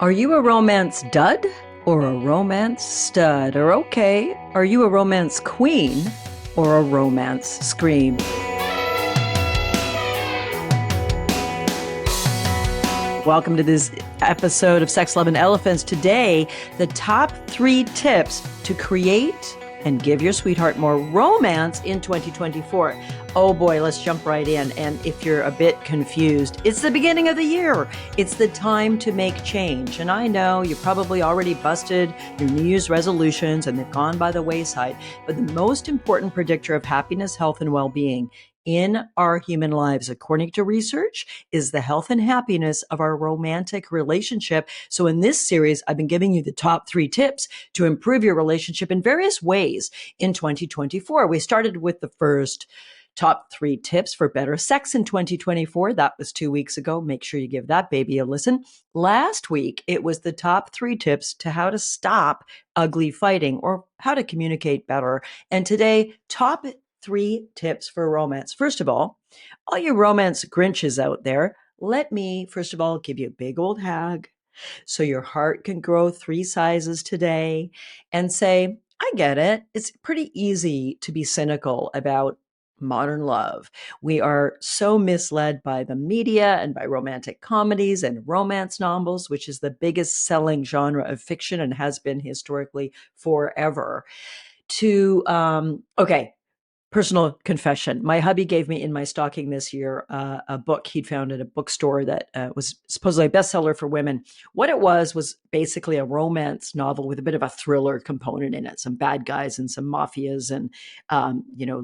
Are you a romance dud or a romance stud? Or okay, are you a romance queen or a romance scream? Welcome to this episode of Sex, Love, and Elephants. Today, the top 3 tips to create and give your sweetheart more romance in 2024. Oh boy, let's jump right in. And if you're a bit confused, it's the beginning of the year. It's the time to make change. And I know you probably already busted your New Year's resolutions and they've gone by the wayside. But the most important predictor of happiness, health, and well-being in our human lives, according to research, is the health and happiness of our romantic relationship. So in this series, I've been giving you the top 3 tips to improve your relationship in various ways in 2024. We started with the first top 3 tips for better sex in 2024. That was 2 weeks ago. Make sure you give that baby a listen. Last week, it was the top 3 tips to how to stop ugly fighting or how to communicate better. And today, top 3 tips for romance. First of all you romance Grinches out there, let me, first of all, give you a big old hug so your heart can grow 3 sizes today and say, I get it. It's pretty easy to be cynical about modern love. We are so misled by the media and by romantic comedies and romance novels, which is the biggest selling genre of fiction and has been historically forever. Okay, personal confession. My hubby gave me in my stocking this year a book he'd found at a bookstore that was supposedly a bestseller for women. What it was basically a romance novel with a bit of a thriller component in it. Some bad guys and some mafias and,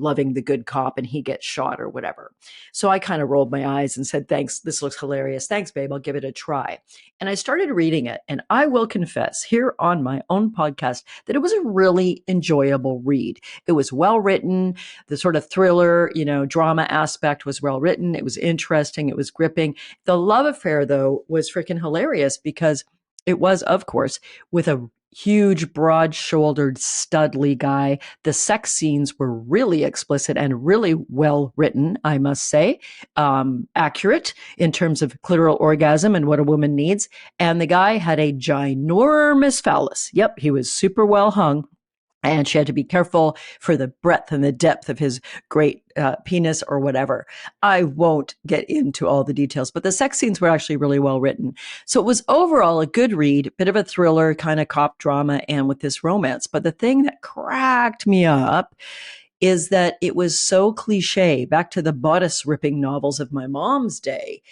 loving the good cop and he gets shot or whatever. So I kind of rolled my eyes and said, thanks, this looks hilarious. Thanks, babe, I'll give it a try. And I started reading it. And I will confess here on my own podcast that it was a really enjoyable read. It was well written. The sort of thriller, drama aspect was well written. It was interesting. It was gripping. The love affair, though, was freaking hilarious because it was, of course, with a huge, broad-shouldered, studly guy. The sex scenes were really explicit and really well written, I must say. Accurate in terms of clitoral orgasm and what a woman needs. And the guy had a ginormous phallus. Yep, he was super well hung. And she had to be careful for the breadth and the depth of his great penis or whatever. I won't get into all the details, but the sex scenes were actually really well written. So it was overall a good read, bit of a thriller, kind of cop drama, and with this romance. But the thing that cracked me up is that it was so cliche, back to the bodice ripping novels of my mom's day,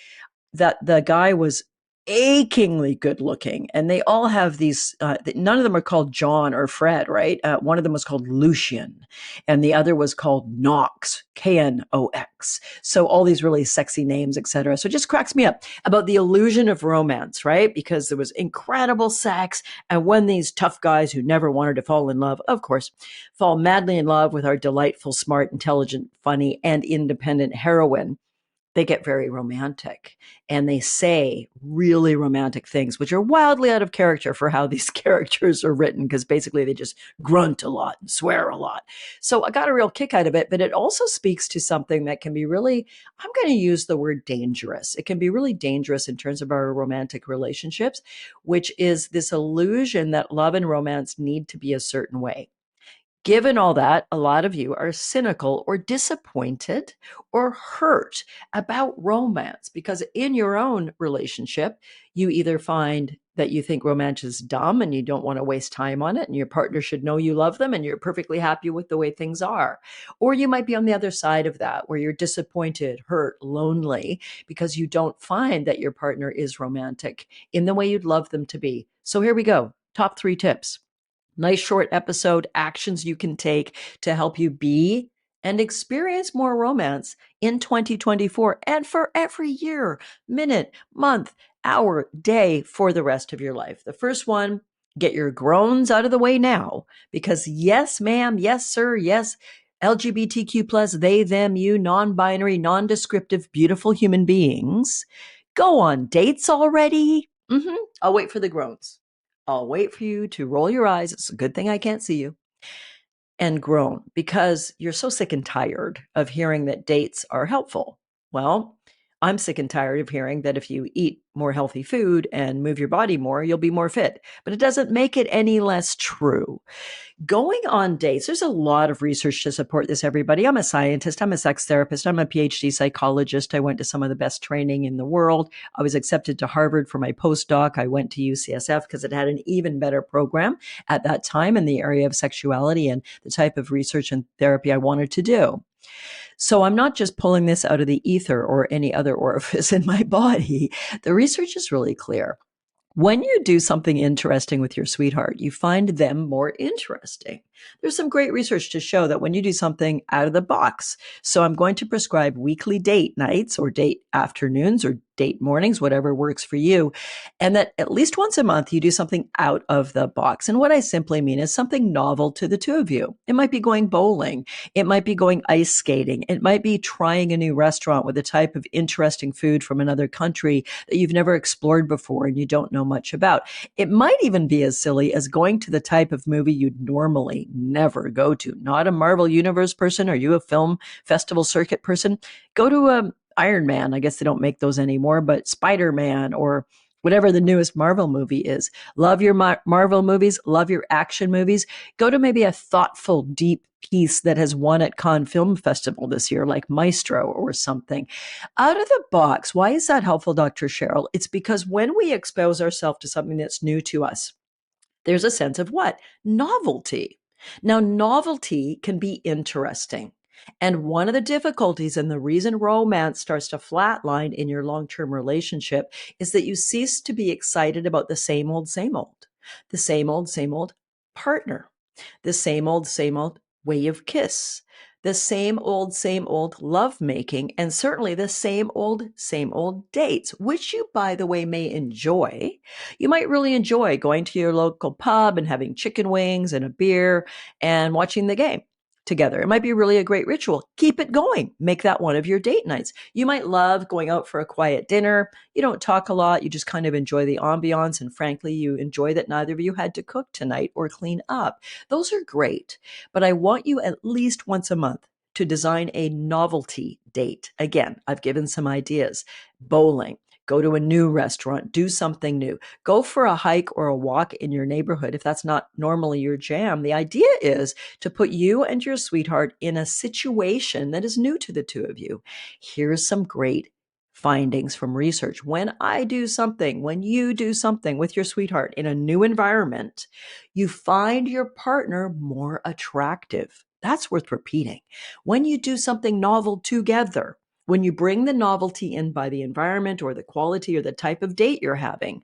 that the guy was achingly good looking. And they all have these, none of them are called John or Fred, right? One of them was called Lucian and the other was called Knox, Knox. So all these really sexy names, etc. So it just cracks me up about the illusion of romance, right? Because there was incredible sex. And when these tough guys who never wanted to fall in love, of course, fall madly in love with our delightful, smart, intelligent, funny, and independent heroine, they get very romantic and they say really romantic things, which are wildly out of character for how these characters are written, because basically they just grunt a lot and swear a lot. So I got a real kick out of it, but it also speaks to something that can be really, I'm going to use the word dangerous. It can be really dangerous in terms of our romantic relationships, which is this illusion that love and romance need to be a certain way. Given all that, a lot of you are cynical or disappointed or hurt about romance because in your own relationship, you either find that you think romance is dumb and you don't want to waste time on it and your partner should know you love them and you're perfectly happy with the way things are. Or you might be on the other side of that where you're disappointed, hurt, lonely because you don't find that your partner is romantic in the way you'd love them to be. So here we go. Top 3 tips. Nice short episode, actions you can take to help you be and experience more romance in 2024 and for every year, minute, month, hour, day for the rest of your life. The first one, get your groans out of the way now because yes, ma'am, yes, sir, yes, LGBTQ plus, they, them, you, non-binary, non-descriptive, beautiful human beings. Go on dates already. I'll wait for the groans. I'll wait for you to roll your eyes. It's a good thing I can't see you. And groan because you're so sick and tired of hearing that dates are helpful. Well, I'm sick and tired of hearing that if you eat more healthy food and move your body more, you'll be more fit. But it doesn't make it any less true. Going on dates, there's a lot of research to support this, everybody. I'm a scientist, I'm a sex therapist, I'm a PhD psychologist. I went to some of the best training in the world. I was accepted to Harvard for my postdoc. I went to UCSF because it had an even better program at that time in the area of sexuality and the type of research and therapy I wanted to do. So I'm not just pulling this out of the ether or any other orifice in my body. The research is really clear. When you do something interesting with your sweetheart, you find them more interesting. There's some great research to show that when you do something out of the box, so I'm going to prescribe weekly date nights or date afternoons or date mornings, whatever works for you, and that at least once a month you do something out of the box. And what I simply mean is something novel to the two of you. It might be going bowling. It might be going ice skating. It might be trying a new restaurant with a type of interesting food from another country that you've never explored before and you don't know much about. It might even be as silly as going to the type of movie you'd normally never go to. Not a Marvel Universe person. Are you a film festival circuit person? Go to a Iron Man. I guess they don't make those anymore, but Spider-Man or whatever the newest Marvel movie is. Love your Marvel movies. Love your action movies. Go to maybe a thoughtful, deep piece that has won at Cannes Film Festival this year, like Maestro or something. Out of the box. Why is that helpful, Dr. Cheryl? It's because when we expose ourselves to something that's new to us, there's a sense of what? Novelty. Now, novelty can be interesting. And one of the difficulties and the reason romance starts to flatline in your long term relationship is that you cease to be excited about the same old partner, the same old way of kiss, the same old love making, and certainly the same old dates, which you, by the way, may enjoy. You might really enjoy going to your local pub and having chicken wings and a beer and watching the game together. It might be really a great ritual. Keep it going. Make that one of your date nights. You might love going out for a quiet dinner. You don't talk a lot. You just kind of enjoy the ambiance. And frankly, you enjoy that neither of you had to cook tonight or clean up. Those are great. But I want you at least once a month to design a novelty date. Again, I've given some ideas. Bowling. Go to a new restaurant, do something new, go for a hike or a walk in your neighborhood. If that's not normally your jam, the idea is to put you and your sweetheart in a situation that is new to the two of you. Here's some great findings from research. When you do something with your sweetheart in a new environment, you find your partner more attractive. That's worth repeating. When you do something novel together, when you bring the novelty in by the environment or the quality or the type of date you're having,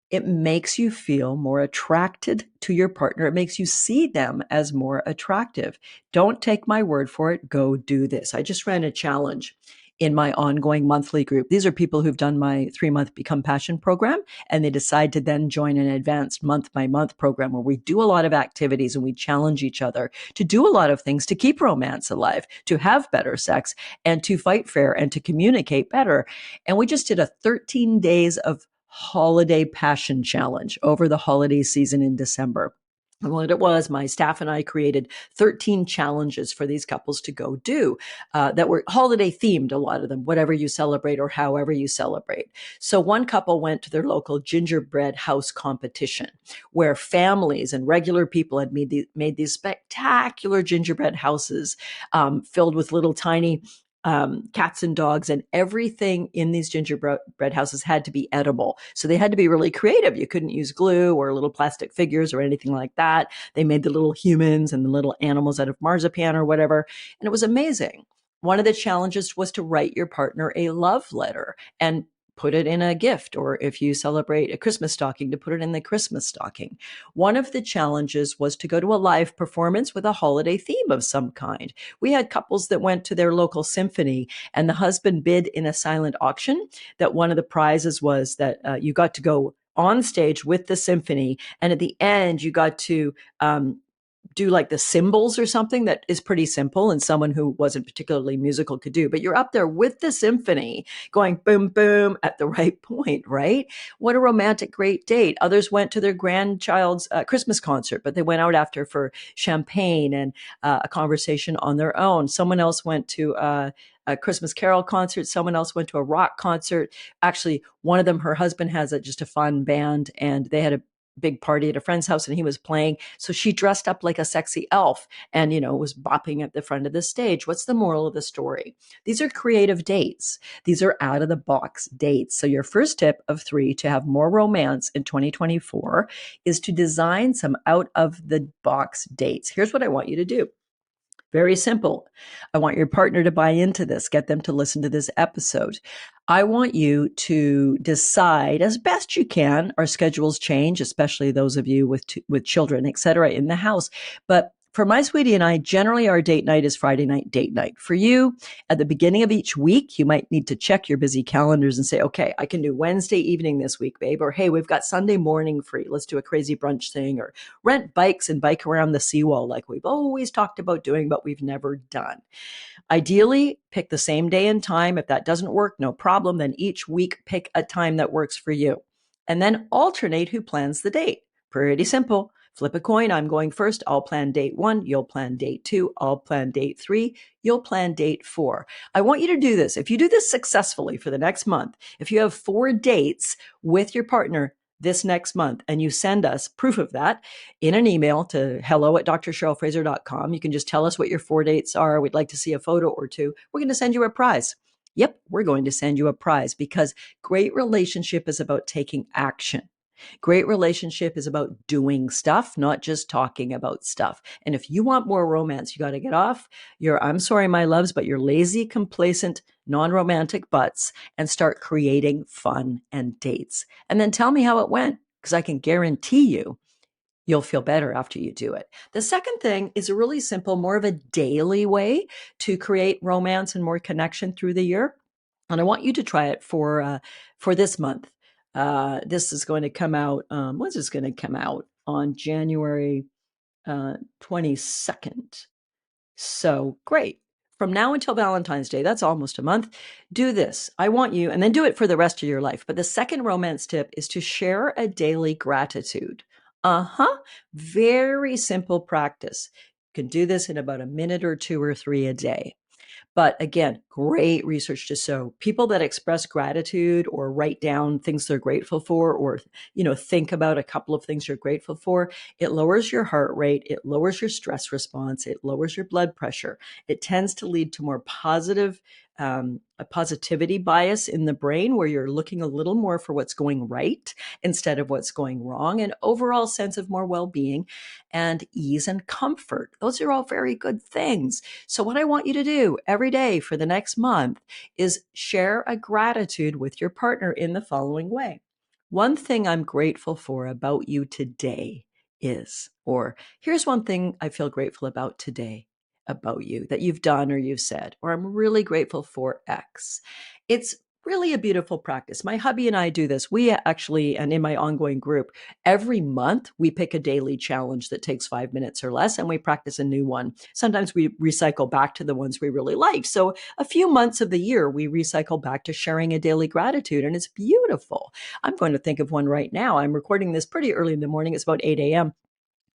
it makes you feel more attracted to your partner. It makes you see them as more attractive. Don't take my word for it. Go do this. I just ran a challenge in my ongoing monthly group. These are people who've done my 3-month Become Passion program, and they decide to then join an advanced month by month program where we do a lot of activities and we challenge each other to do a lot of things to keep romance alive, to have better sex, and to fight fair and to communicate better. And we just did a 13 days of holiday passion challenge over the holiday season in December. And what it was, my staff and I created 13 challenges for these couples to go do that were holiday themed, a lot of them, whatever you celebrate or however you celebrate. So one couple went to their local gingerbread house competition where families and regular people had made these spectacular gingerbread houses filled with little tiny cats and dogs, and everything in these gingerbread houses had to be edible. So they had to be really creative. You couldn't use glue or little plastic figures or anything like that. They made the little humans and the little animals out of marzipan or whatever. And it was amazing. One of the challenges was to write your partner a love letter and put it in a gift, or if you celebrate a Christmas stocking, to put it in the Christmas stocking. One of the challenges was to go to a live performance with a holiday theme of some kind. We had couples that went to their local symphony, and the husband bid in a silent auction that one of the prizes was that you got to go on stage with the symphony, and at the end you got to do like the cymbals or something that is pretty simple and someone who wasn't particularly musical could do, but you're up there with the symphony going boom, boom at the right point, right? What a romantic, great date. Others went to their grandchild's Christmas concert, but they went out after for champagne and a conversation on their own. Someone else went to a Christmas Carol concert. Someone else went to a rock concert. Actually, one of them, her husband has just a fun band, and they had a big party at a friend's house and he was playing. So she dressed up like a sexy elf and, was bopping at the front of the stage. What's the moral of the story? These are creative dates. These are out of the box dates. So your first tip of 3 to have more romance in 2024 is to design some out of the box dates. Here's what I want you to do. Very simple. I want your partner to buy into this, get them to listen to this episode. I want you to decide as best you can. Our schedules change, especially those of you with children, et cetera, in the house. But for my sweetie and I, generally our date night is Friday night date night. For you, at the beginning of each week, you might need to check your busy calendars and say, okay, I can do Wednesday evening this week, babe. Or, hey, we've got Sunday morning free. Let's do a crazy brunch thing, or rent bikes and bike around the seawall like we've always talked about doing, but we've never done. Ideally, pick the same day and time. If that doesn't work, no problem. Then each week, pick a time that works for you. And then alternate who plans the date. Pretty simple. Flip a coin. I'm going first. I'll plan date 1. You'll plan date 2. I'll plan date 3. You'll plan date 4. I want you to do this. If you do this successfully for the next month, if you have 4 dates with your partner this next month, and you send us proof of that in an email to hello@drcherylfraser.com. You can just tell us what your 4 dates are. We'd like to see a photo or two. We're going to send you a prize. Yep, we're going to send you a prize, because great relationship is about taking action. Great relationship is about doing stuff, not just talking about stuff. And if you want more romance, you got to get off your, I'm sorry, my loves, but your lazy, complacent, non-romantic butts and start creating fun and dates. And then tell me how it went, because I can guarantee you'll feel better after you do it. The second thing is a really simple, more of a daily way to create romance and more connection through the year. And I want you to try it for this month. This is going to come out. When's this going to come out? On January 22nd. So great. From now until Valentine's Day, that's almost a month. Do this. I want you, and then do it for the rest of your life. But the second romance tip is to share a daily gratitude. Very simple practice. You can do this in about a minute or 2 or 3 a day. But again, great research to show people that express gratitude or write down things they're grateful for, or, think about a couple of things you're grateful for. It lowers your heart rate. It lowers your stress response. It lowers your blood pressure. It tends to lead to more positive, a positivity bias in the brain, where you're looking a little more for what's going right instead of what's going wrong, and overall sense of more well-being and ease and comfort. Those are all very good things. So what I want you to do every day for the next month is share a gratitude with your partner in the following way. One thing I'm grateful for about you today is, or here's one thing I feel grateful about today about you that you've done or you've said, or I'm really grateful for X. It's really a beautiful practice. My hubby and I do this. We actually, and in my ongoing group, every month we pick a daily challenge that takes 5 minutes or less, and we practice a new one. Sometimes we recycle back to the ones we really like. So a few months of the year, we recycle back to sharing a daily gratitude, and it's beautiful. I'm going to think of one right now. I'm recording this pretty early in the morning. It's about 8 a.m.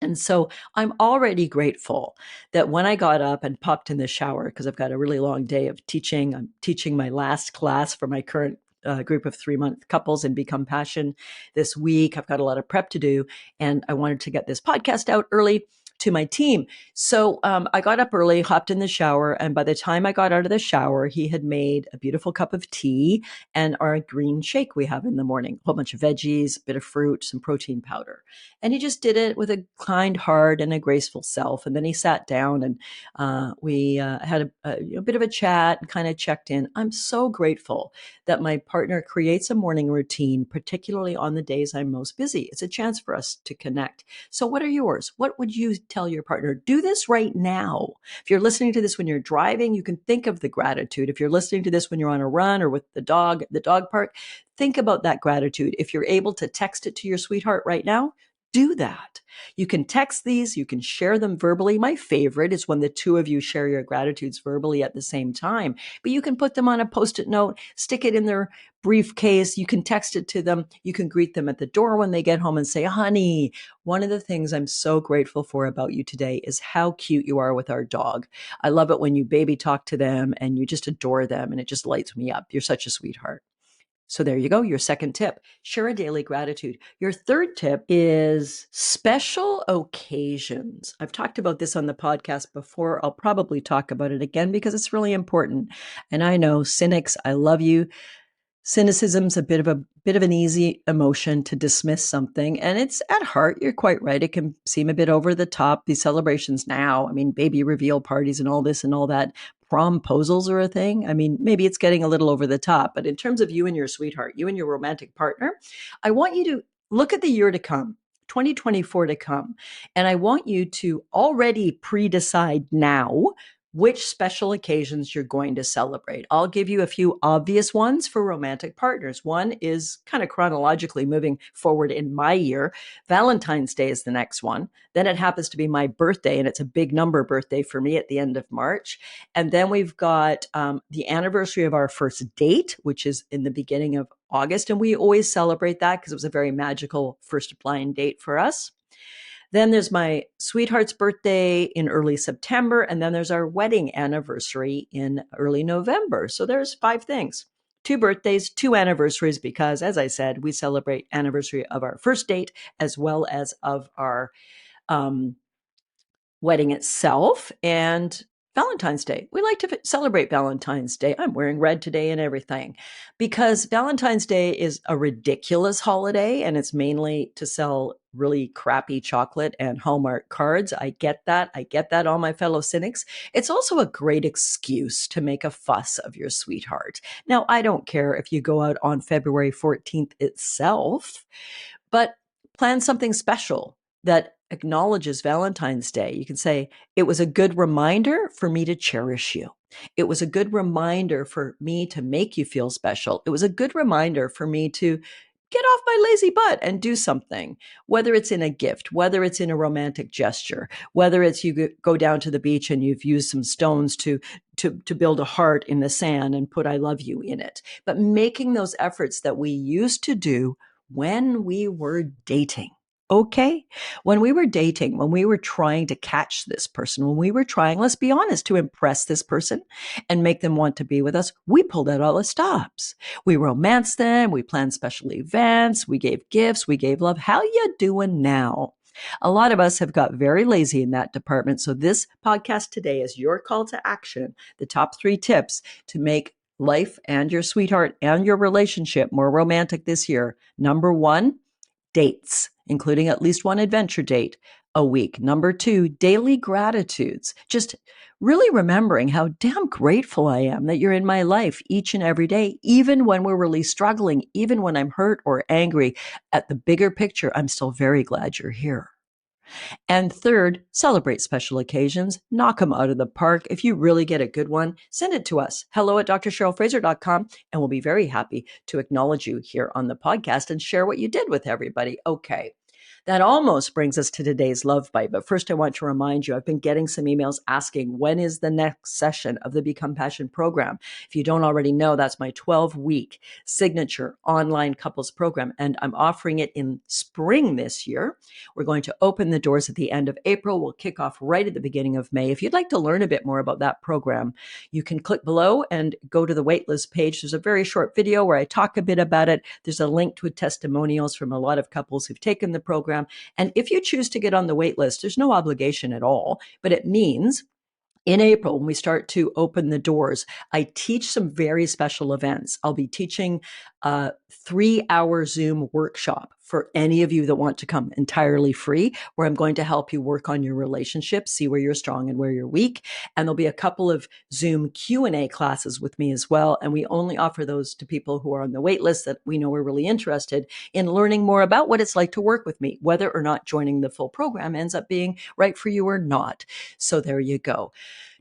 And so I'm already grateful that when I got up and popped in the shower, because I've got a really long day of teaching, I'm teaching my last class for my current group of 3-month couples in Become Passion this week. I've got a lot of prep to do, and I wanted to get this podcast out early to my team. So I got up early, hopped in the shower, and by the time I got out of the shower, he had made a beautiful cup of tea and our green shake we have in the morning, a whole bunch of veggies, a bit of fruit, some protein powder. And he just did it with a kind heart and a graceful self. And then he sat down, and we had a bit of a chat and kind of checked in. I'm so grateful that my partner creates a morning routine, particularly on the days I'm most busy. It's a chance for us to connect. So what are yours? What would you tell your partner? Do this right now. If you're listening to this when you're driving, you can think of the gratitude. If you're listening to this when you're on a run or with the dog at the dog park, think about that gratitude. If you're able to text it to your sweetheart right now, do that. You can text these, you can share them verbally. My favorite is when the two of you share your gratitudes verbally at the same time, but you can put them on a post-it note, stick it in their briefcase. You can text it to them. You can greet them at the door when they get home and say, honey, one of the things I'm so grateful for about you today is how cute you are with our dog. I love it when you baby talk to them and you just adore them, and it just lights me up. You're such a sweetheart. So there you go. Your second tip, share a daily gratitude. Your third tip is special occasions. I've talked about this on the podcast before. I'll probably talk about it again because it's really important. And I know cynics, I love you. Cynicism's a bit of an easy emotion to dismiss something, and it's at heart, you're quite right. It can seem a bit over the top. These celebrations now, I mean, baby reveal parties and all this and all that. Promposals are a thing. I mean, maybe it's getting a little over the top, but in terms of you and your sweetheart, you and your romantic partner, I want you to look at the year to come. 2024 to come. And I want you to already pre-decide now which special occasions you're going to celebrate. I'll give you a few obvious ones for romantic partners. One is kind of chronologically moving forward in my year. Valentine's Day is the next one. Then it happens to be my birthday, and it's a big number birthday for me at the end of March. And then we've got the anniversary of our first date, which is in the beginning of August. And we always celebrate that because it was a very magical first blind date for us. Then there's my sweetheart's birthday in early September. And then there's our wedding anniversary in early November. So there's 5 things. 2 birthdays, 2 anniversaries, because as I said, we celebrate anniversary of our first date as well as of our um, wedding itself. And Valentine's Day. We like to celebrate Valentine's Day. I'm wearing red today and everything because Valentine's Day is a ridiculous holiday and it's mainly to sell really crappy chocolate and Hallmark cards. I get that. I get that, all my fellow cynics. It's also a great excuse to make a fuss of your sweetheart. Now, I don't care if you go out on February 14th itself, but plan something special that acknowledges Valentine's Day. You can say, it was a good reminder for me to cherish you. It was a good reminder for me to make you feel special. It was a good reminder for me to get off my lazy butt and do something, whether it's in a gift, whether it's in a romantic gesture, whether it's you go down to the beach and you've used some stones to build a heart in the sand and put I love you in it. But making those efforts that we used to do when we were dating. Okay. When we were dating, when we were trying to catch this person, when we were trying, let's be honest, to impress this person and make them want to be with us, we pulled out all the stops. We romanced them. We planned special events. We gave gifts. We gave love. How you doing now? A lot of us have got very lazy in that department. So this podcast today is your call to action, the top 3 tips to make life and your sweetheart and your relationship more romantic this year. Number 1, dates, including at least 1 adventure date a week. Number 2, daily gratitudes. Just really remembering how damn grateful I am that you're in my life each and every day, even when we're really struggling, even when I'm hurt or angry. At the bigger picture, I'm still very glad you're here. And third, celebrate special occasions. Knock them out of the park. If you really get a good one, send it to us. hello@drcherylfraser.com, and we'll be very happy to acknowledge you here on the podcast and share what you did with everybody. Okay. That almost brings us to today's love bite. But first, I want to remind you, I've been getting some emails asking, when is the next session of the Become Passion program? If you don't already know, that's my 12-week signature online couples program. And I'm offering it in spring this year. We're going to open the doors at the end of April. We'll kick off right at the beginning of May. If you'd like to learn a bit more about that program, you can click below and go to the waitlist page. There's a very short video where I talk a bit about it. There's a link to testimonials from a lot of couples who've taken the program. And if you choose to get on the wait list, there's no obligation at all, but it means in April, when we start to open the doors, I teach some very special events. I'll be teaching a 3-hour Zoom workshop for any of you that want to come, entirely free, where I'm going to help you work on your relationship, see where you're strong and where you're weak. And there'll be a couple of Zoom Q&A classes with me as well. And we only offer those to people who are on the wait list that we know are really interested in learning more about what it's like to work with me, whether or not joining the full program ends up being right for you or not. So there you go.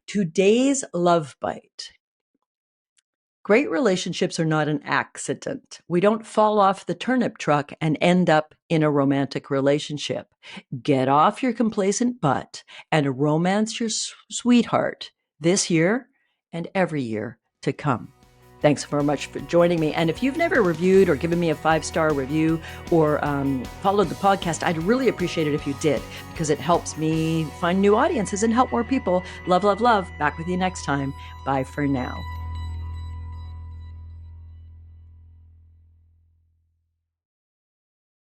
Today's love bite. Great relationships are not an accident. We don't fall off the turnip truck and end up in a romantic relationship. Get off your complacent butt and romance your sweetheart this year and every year to come. Thanks very much for joining me. And if you've never reviewed or given me a 5-star review or followed the podcast, I'd really appreciate it if you did, because it helps me find new audiences and help more people. Love, love, love. Back with you next time. Bye for now.